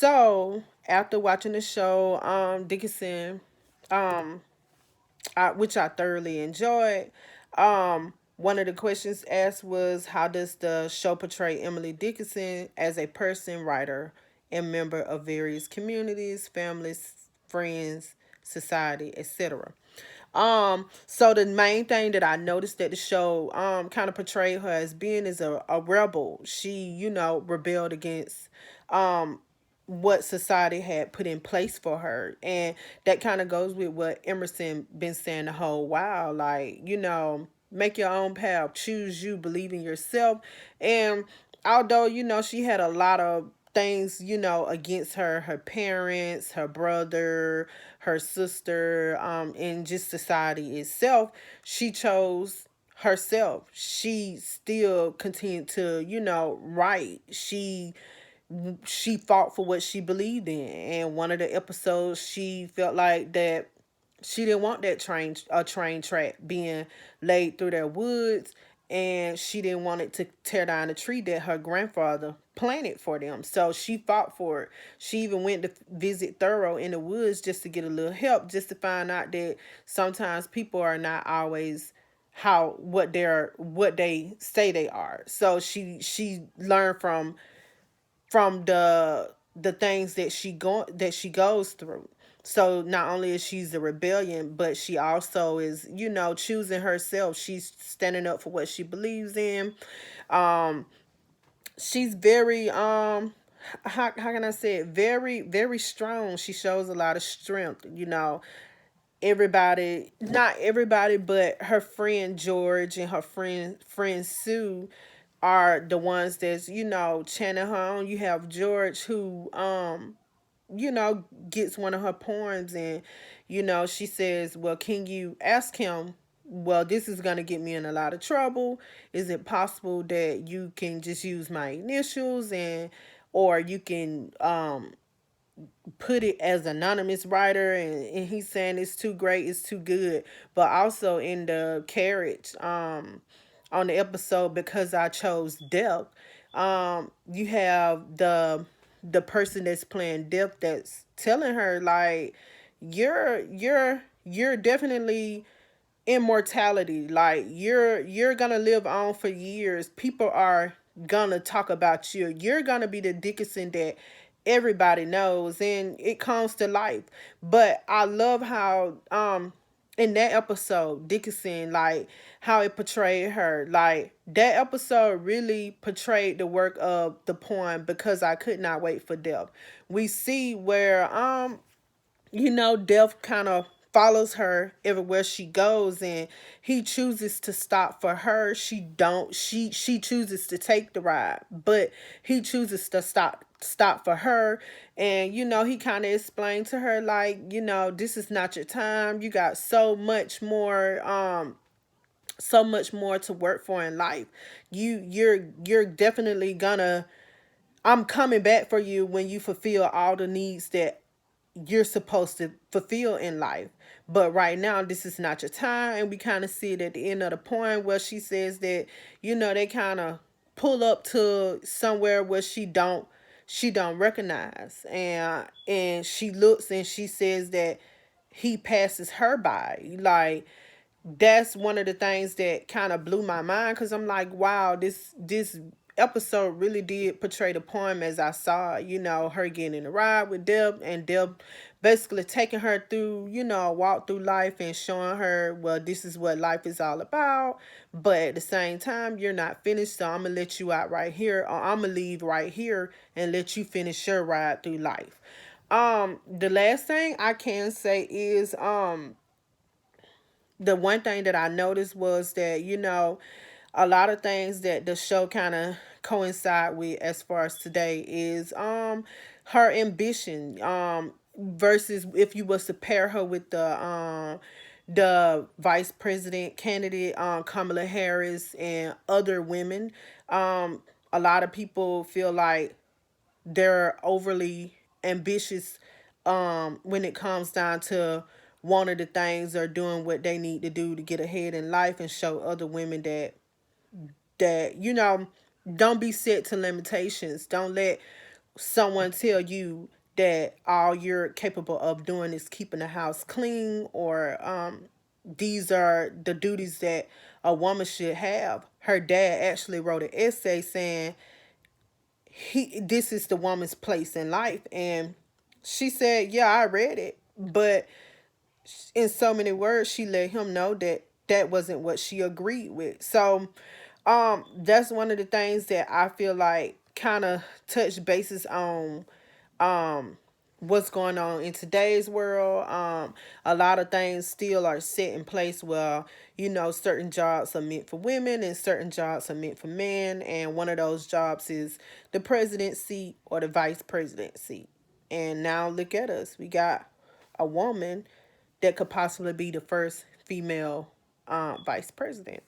So after watching the show, Dickinson, um, which I thoroughly enjoyed, one of the questions asked was, how does the show portray Emily Dickinson as a person, writer, and member of various communities, families, friends, society, etc. So the main thing that I noticed that the show kind of portrayed her as being is a rebel. She, rebelled against um what society had put in place for her. And that kind of goes with what Emerson been saying the whole while. Like, make your own path, choose you, believe in yourself. And although, she had a lot of things, against her parents, her brother, her sister, and just society itself, she chose herself. She still continued to, write. She fought for what she believed in. And one of the episodes, she felt like that she didn't want that train track being laid through their woods, and she didn't want it to tear down the tree that her grandfather planted for them. So she fought for it. She even went to visit Thoreau in the woods just to get a little help, just to find out that sometimes people are not always what they say they are. So she learned from the things that she goes through. So not only is she's a rebellion, but she also is, choosing herself. She's standing up for what she believes in. Um, she's very how can I say it? Very, very strong. She shows a lot of strength. Everybody, not everybody, but her friend George and her friend Sue are the ones that's, chanting her on. You have George who gets one of her poems, and she says, well, can you ask him, well, this is going to get me in a lot of trouble. Is it possible that you can just use my initials, and or you can put it as anonymous writer? And he's saying it's too great, it's too good. But also in the carriage, on the episode, because I chose death, you have the person that's playing death that's telling her, like, you're definitely immortality. Like, you're gonna live on for years. People are gonna talk about you. You're gonna be the Dickinson that everybody knows, and it comes to life. But I love how in that episode, Dickinson, like, how it portrayed her. Like, that episode really portrayed the work of the poem, because I could not wait for death. We see where death kind of follows her everywhere she goes, and he chooses to stop for her. She chooses to take the ride, but he chooses to stop for her. And he kind of explained to her, like, this is not your time. You got so much more to work for in life. You're definitely gonna I'm coming back for you when you fulfill all the needs that you're supposed to fulfill in life. But right now, this is not your time. And we kind of see it at the end of the poem, where she says that, they kind of pull up to somewhere where she don't recognize. And she looks and she says that he passes her by. Like, that's one of the things that kind of blew my mind, because I'm like, wow, this episode really did portray the poem as I saw. Her getting in a ride with Deb, and Deb basically taking her through, a walk through life, and showing her, well, this is what life is all about. But at the same time, you're not finished, so I'm gonna let you out right here, or I'm gonna leave right here and let you finish your ride through life. The last thing I can say is, the one thing that I noticed was that, a lot of things that the show kind of coincide with as far as today is her ambition, versus if you was to pair her with the vice president candidate, Kamala Harris, and other women. A lot of people feel like they're overly ambitious when it comes down to one of the things, or doing what they need to do to get ahead in life, and show other women that don't be set to limitations. Don't let someone tell you that all you're capable of doing is keeping the house clean, or these are the duties that a woman should have. Her dad actually wrote an essay saying this is the woman's place in life, and she said, yeah, I read it, but in so many words she let him know that that wasn't what she agreed with. So that's one of the things that I feel like kind of touch bases on um what's going on in today's world. A lot of things still are set in place where, you know, certain jobs are meant for women and certain jobs are meant for men, and one of those jobs is the president seat or the vice president seat. And now look at us, we got a woman that could possibly be the first female vice president.